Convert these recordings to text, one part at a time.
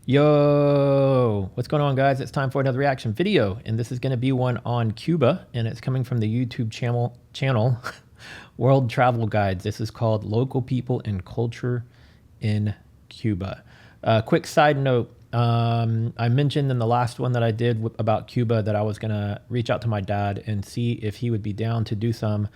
Yo, what's going on, guys? It's time for another reaction video, and this is going to be one on Cuba, and it's coming from the YouTube channel World Travel Guides. This is called Local People and Culture in Cuba. Quick side note, I mentioned in the last one that I did about Cuba that I was going to reach out to my dad and see if he would be down to do some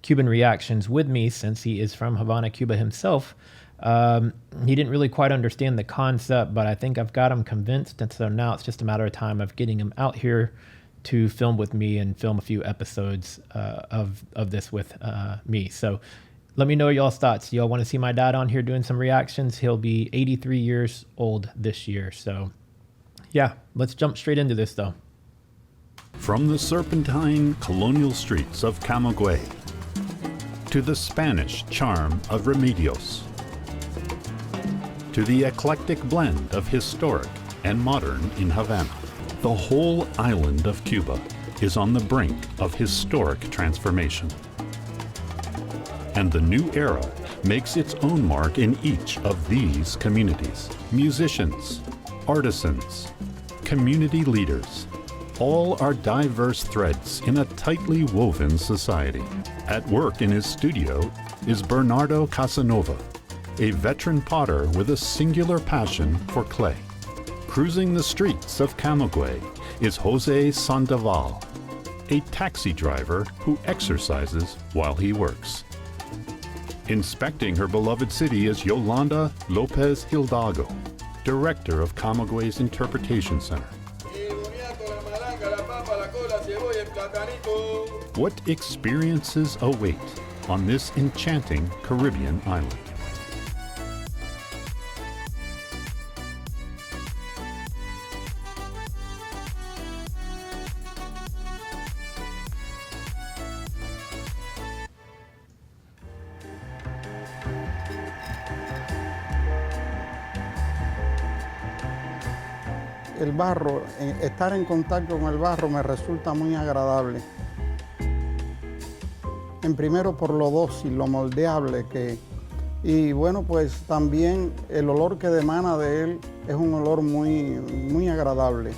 Cuban reactions with me, since he is from Havana, Cuba himself. He didn't really quite understand the concept, but I think I've got him convinced, and so now it's just a matter of time of getting him out here to film with me and film a few episodes of this with me. So let me know y'all's thoughts. Y'all want to see my dad on here doing some reactions? He'll be 83 years old this year. So yeah, let's jump straight into this though. From the serpentine colonial streets of Camagüey to the Spanish charm of Remedios, to the eclectic blend of historic and modern in Havana, the whole island of Cuba is on the brink of historic transformation. And the new era makes its own mark in each of these communities. Musicians, artisans, community leaders, all are diverse threads in a tightly woven society. At work in his studio is Bernardo Casanova, a veteran potter with a singular passion for clay. Cruising the streets of Camagüey is Jose Sandoval, a taxi driver who exercises while he works. Inspecting her beloved city is Yolanda Lopez Hidalgo, director of Camagüey's Interpretation Center. What experiences await on this enchanting Caribbean island? El barro, estar en contacto con el barro me resulta muy agradable. En primero por lo dócil, lo moldeable y bueno, pues también el olor que emana de él es un olor muy agradable.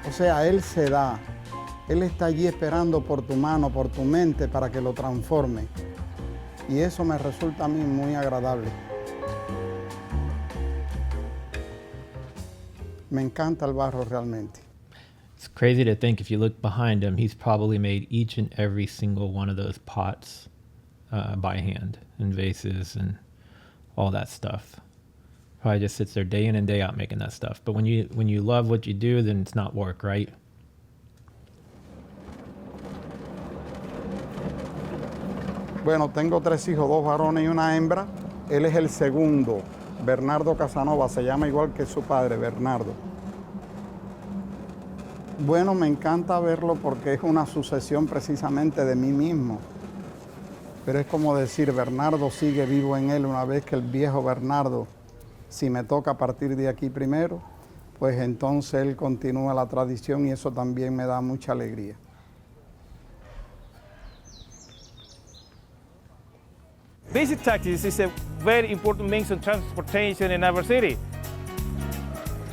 O sea, él se da, él está allí esperando por tu mano, por tu mente para que lo transforme. Y eso me resulta a mí muy agradable. Me encanta el barro realmente. It's crazy to think, if you look behind him, he's probably made each and every single one of those pots by hand, and vases and all that stuff. Probably just sits there day in and day out making that stuff. But when you love what you do, then it's not work, right? Bueno, tengo 3 hijos, 2 varones y una hembra. Él es el segundo. Bernardo Casanova, se llama igual que su padre, Bernardo. Bueno, me encanta verlo porque es una sucesión precisamente de mí mismo. Pero es como decir, Bernardo sigue vivo en él, una vez que el viejo Bernardo, si me toca partir de aquí primero, pues entonces él continúa la tradición y eso también me da mucha alegría. Basic taxis is a very important means of transportation in our city.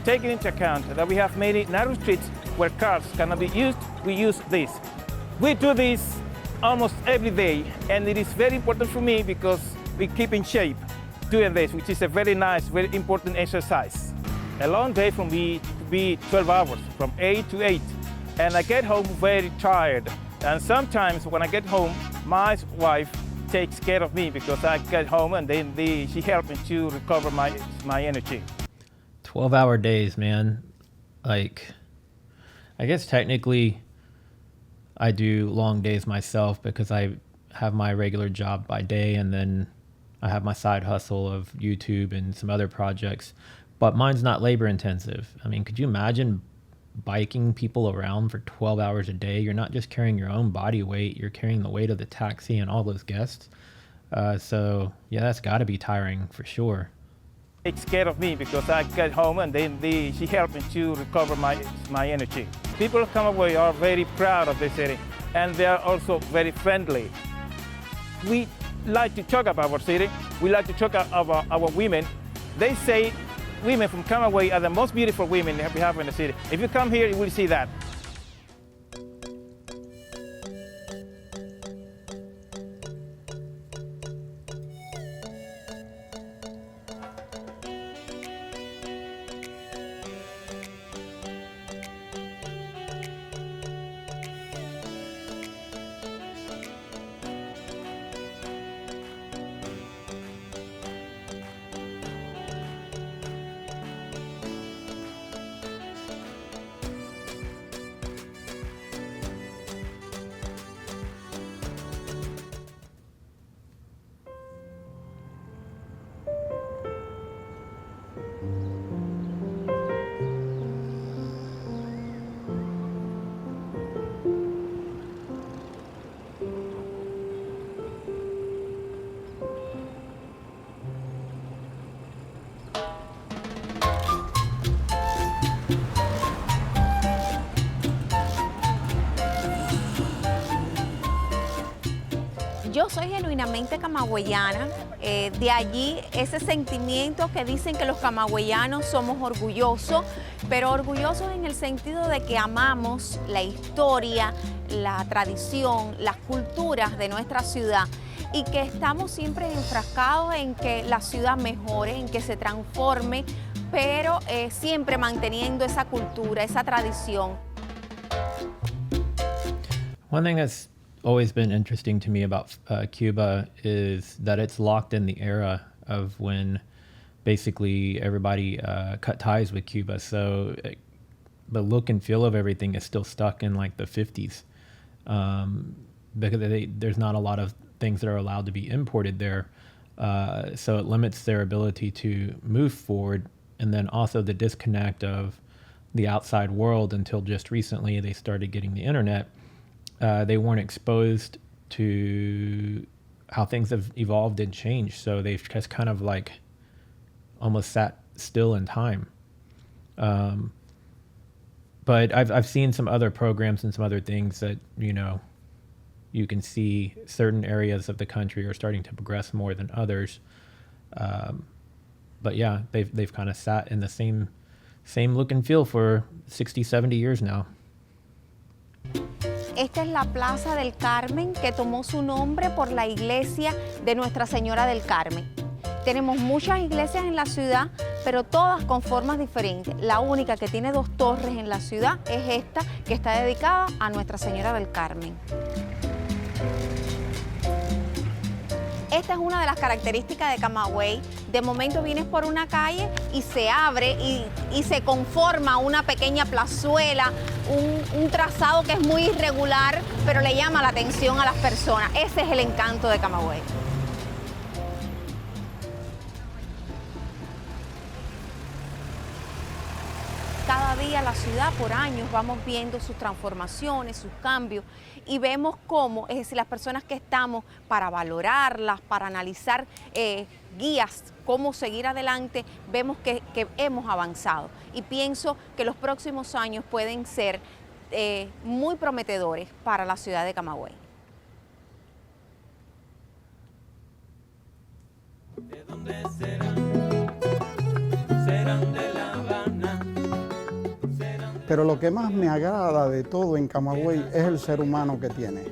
Taking into account that we have many narrow streets where cars cannot be used, we use this. We do this almost every day, and it is very important for me because we keep in shape doing this, which is a very nice, very important exercise. A long day for me to be 12 hours, from 8 to 8, and I get home very tired. And sometimes when I get home, my wife takes care of me because I get home and then she helps me to recover my energy. 12-hour days, man. Like, I guess technically I do long days myself because I have my regular job by day, and then I have my side hustle of YouTube and some other projects, but mine's not labor intensive. I mean, could you imagine biking people around for 12 hours a day? You're not just carrying your own body weight, you're carrying the weight of the taxi and all those guests. So yeah, that's got to be tiring for sure. Takes care of me because I get home and then she helps me to recover my energy. People of Camagüey are very proud of the city, and they are also very friendly. We like to talk about our city. We like to talk about our women. They say women from Camagüey are the most beautiful women that we have in the city. If you come here, you will see that. Yo soy genuinamente camagüeyana, de allí ese sentimiento que dicen que los camagüeyanos somos orgullosos, pero orgullosos en el sentido de que amamos la historia, la tradición, las culturas de nuestra ciudad y que estamos siempre enfrascados en que la ciudad mejore, en que se transforme, pero siempre manteniendo esa cultura, esa tradición. One thing that's always been interesting to me about Cuba is that it's locked in the era of when basically everybody cut ties with Cuba. So the look and feel of everything is still stuck in like the 50s because there's not a lot of things that are allowed to be imported there. So it limits their ability to move forward. And then also the disconnect of the outside world until just recently they started getting the internet. They weren't exposed to how things have evolved and changed. So they've just kind of like almost sat still in time. But I've seen some other programs and some other things that, you know, you can see certain areas of the country are starting to progress more than others. But yeah, they've kind of sat in the same look and feel for 60, 70 years now. Esta es la Plaza del Carmen, que tomó su nombre por la iglesia de Nuestra Señora del Carmen. Tenemos muchas iglesias en la ciudad, pero todas con formas diferentes. La única que tiene 2 torres en la ciudad es esta, que está dedicada a Nuestra Señora del Carmen. Esta es una de las características de Camagüey. De momento vienes por una calle y se abre y se conforma una pequeña plazuela, un trazado que es muy irregular, pero le llama la atención a las personas. Ese es el encanto de Camagüey. Cada día la ciudad, por años, vamos viendo sus transformaciones, sus cambios y vemos cómo, es decir, las personas que estamos para valorarlas, para analizar guías, cómo seguir adelante, vemos que hemos avanzado. Y pienso que los próximos años pueden ser muy prometedores para la ciudad de Camagüey. ¿De dónde serán? Serán de La Habana. Pero lo que más me agrada de todo en Camagüey es el ser humano que tiene,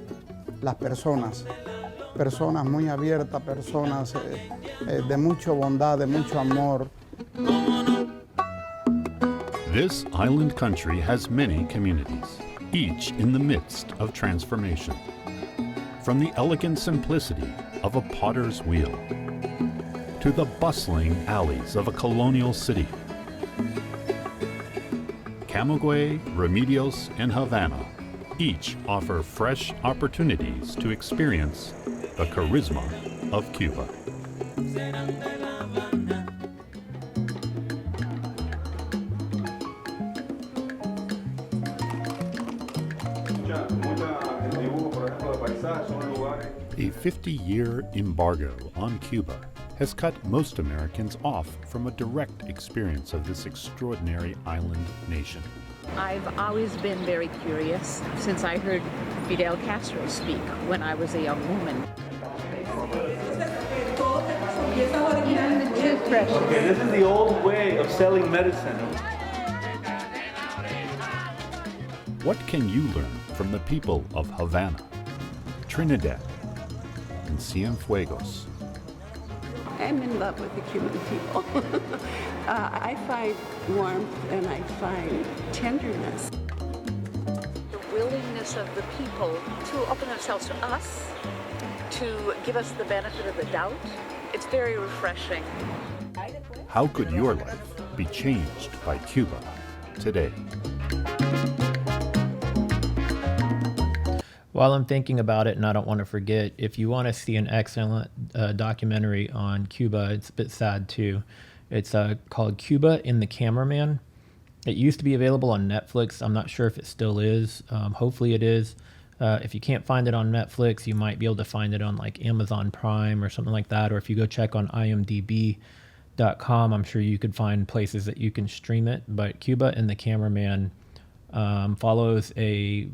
las personas muy abiertas, personas de mucha bondad, de mucho amor. This island country has many communities, each in the midst of transformation. From the elegant simplicity of a potter's wheel to the bustling alleys of a colonial city. Camagüey, Remedios, and Havana each offer fresh opportunities to experience the charisma of Cuba. A 50-year embargo on Cuba has cut most Americans off from a direct experience of this extraordinary island nation. I've always been very curious since I heard Fidel Castro speak when I was a young woman. fresh. Okay, this is the old way of selling medicine. What can you learn from the people of Havana, Trinidad, and Cienfuegos? I'm in love with the Cuban people. I find warmth and I find tenderness. The willingness of the people to open themselves to us, to give us the benefit of the doubt, it's very refreshing. How could your life be changed by Cuba today? While I'm thinking about it, and I don't want to forget, if you want to see an excellent documentary on Cuba, it's a bit sad too. It's called Cuba in the Cameraman. It used to be available on Netflix. I'm not sure if it still is. Hopefully it is. If you can't find it on Netflix, you might be able to find it on like Amazon Prime or something like that. Or if you go check on imdb.com, I'm sure you could find places that you can stream it. But Cuba in the Cameraman follows a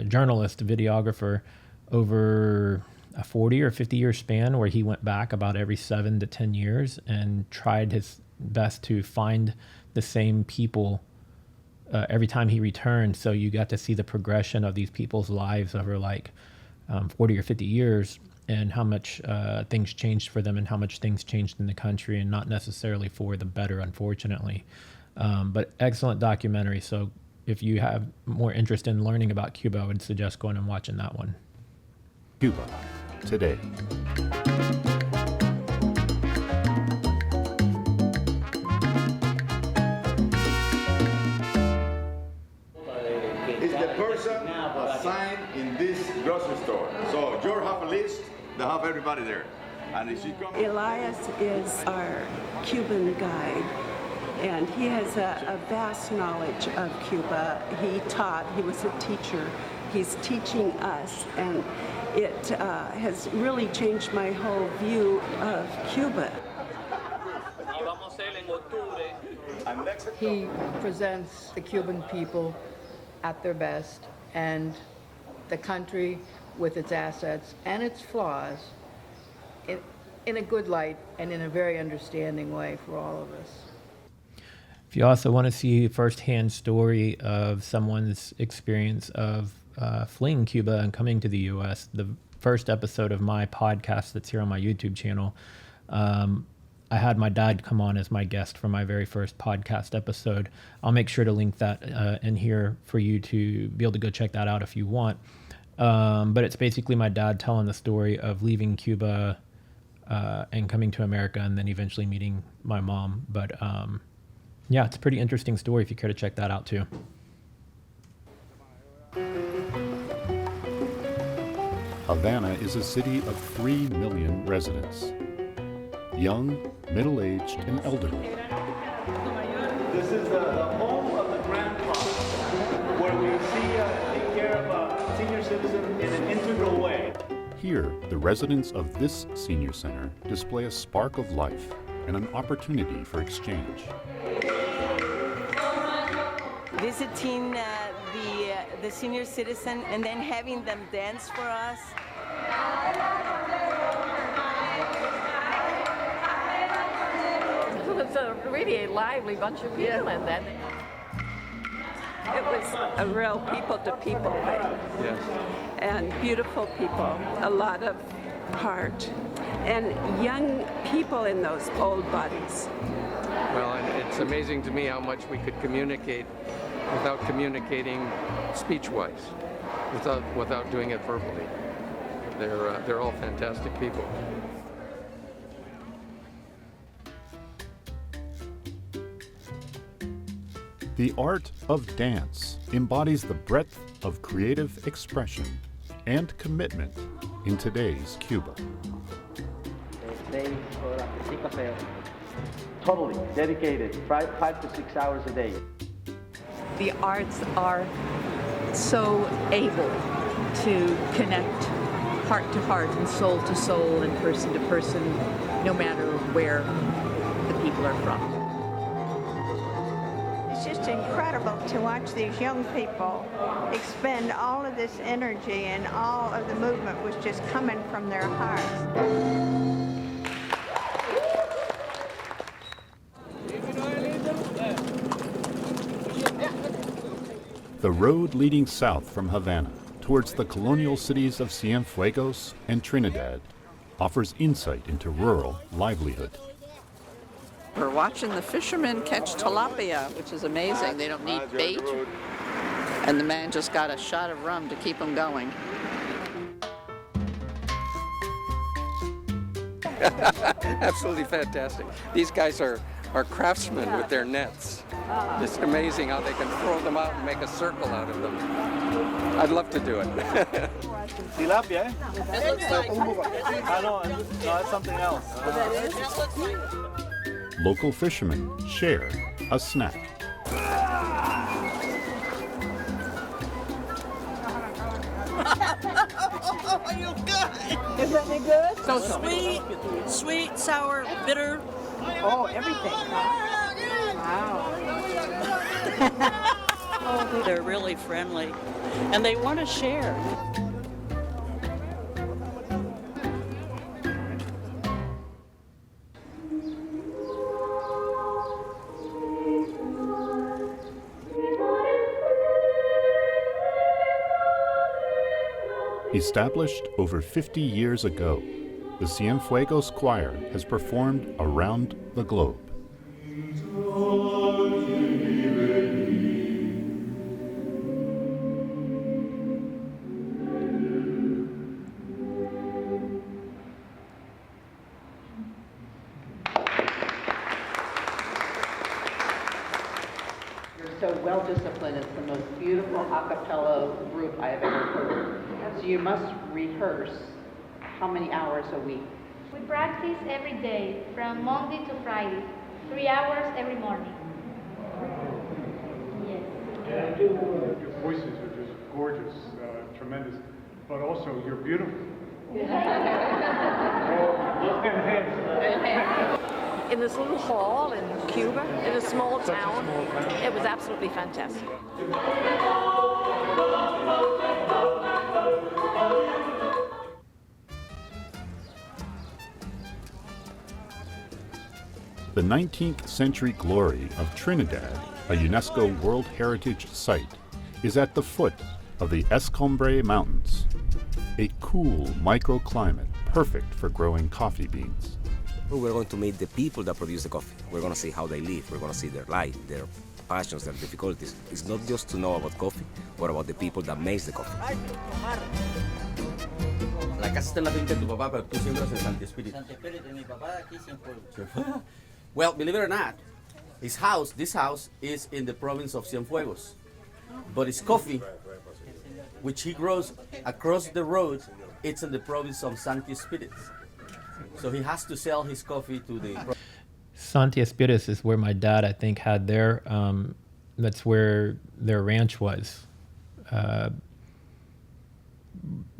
journalist, videographer, over a 40 or 50 year span where he went back about every 7 to 10 years and tried his best to find the same people every time he returned. So you got to see the progression of these people's lives over like 40 or 50 years and how much things changed for them and how much things changed in the country, and not necessarily for the better, unfortunately. But excellent documentary. So if you have more interest in learning about Cuba, I would suggest going and watching that one. Cuba today. Is the person assigned in this grocery store. So you have a list, they have everybody there. And if she comes... Elias is our Cuban guide, and he has a vast knowledge of Cuba. He was a teacher. He's teaching us, and it has really changed my whole view of Cuba. He presents the Cuban people at their best, and the country with its assets and its flaws in a good light and in a very understanding way for all of us. If you also want to see a firsthand story of someone's experience of fleeing Cuba and coming to the U.S., the first episode of my podcast that's here on my YouTube channel, I had my dad come on as my guest for my very first podcast episode. I'll make sure to link that in here for you to be able to go check that out if you want. But it's basically my dad telling the story of leaving Cuba and coming to America and then eventually meeting my mom. But yeah, it's a pretty interesting story if you care to check that out too. Havana is a city of 3 million residents. Young, middle-aged, and elderly. This is the home of the grandpa, where we take care of senior citizens in an integral way. Here, the residents of this senior center display a spark of life and an opportunity for exchange. Visiting the senior citizen and then having them dance for us. It's really a lively bunch of people in that. It was a real people-to-people thing. Yes. And beautiful people, a lot of heart, and young people in those old bodies. Well, and it's amazing to me how much we could communicate without communicating speech-wise, without doing it verbally. They're all fantastic people. The art of dance embodies the breadth of creative expression and commitment in today's Cuba. Totally dedicated, 5 to 6 hours a day. The arts are so able to connect heart to heart and soul to soul and person to person, no matter where the people are from. It's just incredible to watch these young people expend all of this energy, and all of the movement was just coming from their hearts. The road leading south from Havana towards the colonial cities of Cienfuegos and Trinidad offers insight into rural livelihood. We're watching the fishermen catch tilapia, which is amazing. They don't need bait. And the man just got a shot of rum to keep them going. Absolutely fantastic. These guys are craftsmen with their nets. It's amazing how they can throw them out and make a circle out of them. I'd love to do it. Tilapia, eh? It looks like... No, it's something else. Local fishermen share a snack. Oh, you good? Isn't it good? So sweet, sour, bitter. Oh, everything. Wow. They're really friendly, and they want to share. Established over 50 years ago, the Cienfuegos Choir has performed around the globe. So well disciplined. It's the most beautiful a cappella group I have ever heard. So you must rehearse how many hours a week? We practice every day from Monday to Friday, 3 hours every morning. Yes. Yeah, your voices are just gorgeous, tremendous, but also you're beautiful. In this little hall in Cuba, in a small town, it was absolutely fantastic. The 19th century glory of Trinidad, a UNESCO World Heritage Site, is at the foot of the Escombre Mountains, a cool microclimate perfect for growing coffee beans. We're going to meet the people that produce the coffee. We're going to see how they live. We're going to see their life, their passions, their difficulties. It's not just to know about coffee, but about the people that make the coffee. La casa está en la finca de tu papá, pero tú siembras en Santi Espíritu. Santi Espíritu, mi papá aquí Cienfuegos. Well, believe it or not, this house is in the province of Cienfuegos. But his coffee, which he grows across the road, it's in the province of Santi Espíritu. So he has to sell his coffee to the... Santi Espíritu is where my dad, I think, had their, that's where their ranch was.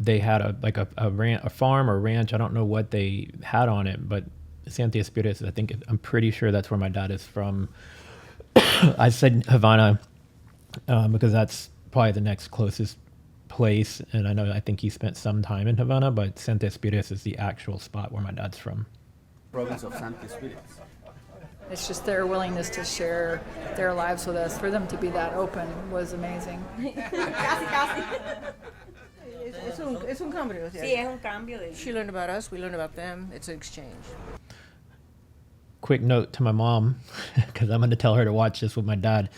They had a farm or ranch. I don't know what they had on it, but Santi Espíritu, I'm pretty sure that's where my dad is from. I said Havana because that's probably the next closest place, and I think he spent some time in Havana, but Santi Espíritu is the actual spot where my dad's from. Province of Santi Espíritu. It's just their willingness to share their lives with us. For them to be that open was amazing. Es un cambio. Sí, es un cambio. She learned about us, we learned about them. It's an exchange. Quick note to my mom, because I'm going to tell her to watch this with my dad.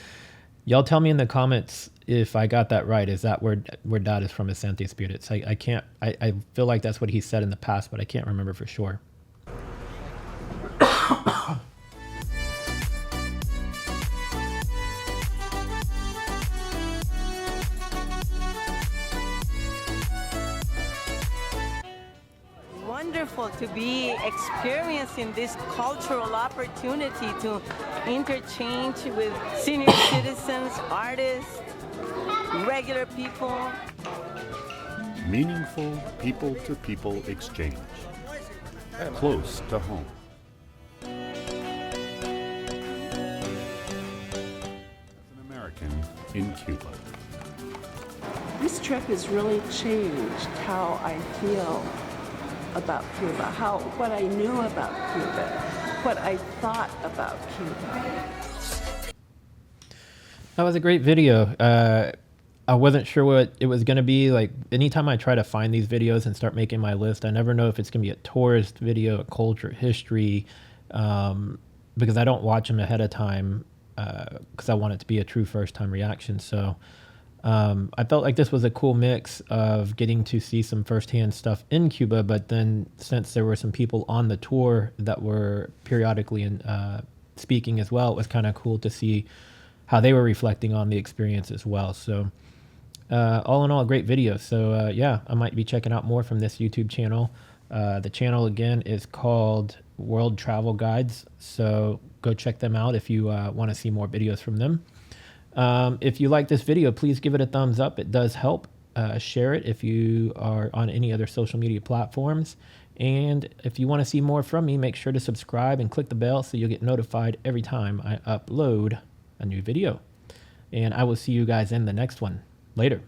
Y'all tell me in the comments if I got that right. Is that where dad is from, is Santi Espíritu? I feel like that's what he said in the past, but I can't remember for sure. Wonderful to be experiencing this cultural opportunity to interchange with senior citizens, artists, regular people. Meaningful people-to-people exchange, close to home. As an American in Cuba. This trip has really changed how I feel about Cuba, what I knew about Cuba, what I thought about Cuba. That was a great video. I wasn't sure what it was going to be. Like anytime I try to find these videos and start making my list, I never know if it's going to be a tourist video, a culture, history, because I don't watch them ahead of time because I want it to be a true first time reaction. So I felt like this was a cool mix of getting to see some firsthand stuff in Cuba, but then since there were some people on the tour that were periodically speaking as well, it was kind of cool to see how they were reflecting on the experience as well. So all in all, a great video. So yeah, I might be checking out more from this YouTube channel. The channel again is called World Travel Guides. So go check them out if you want to see more videos from them. If you like this video, please give it a thumbs up. It does help. Share it if you are on any other social media platforms. And if you want to see more from me, make sure to subscribe and click the bell so you'll get notified every time I upload a new video. And I will see you guys in the next one. Later.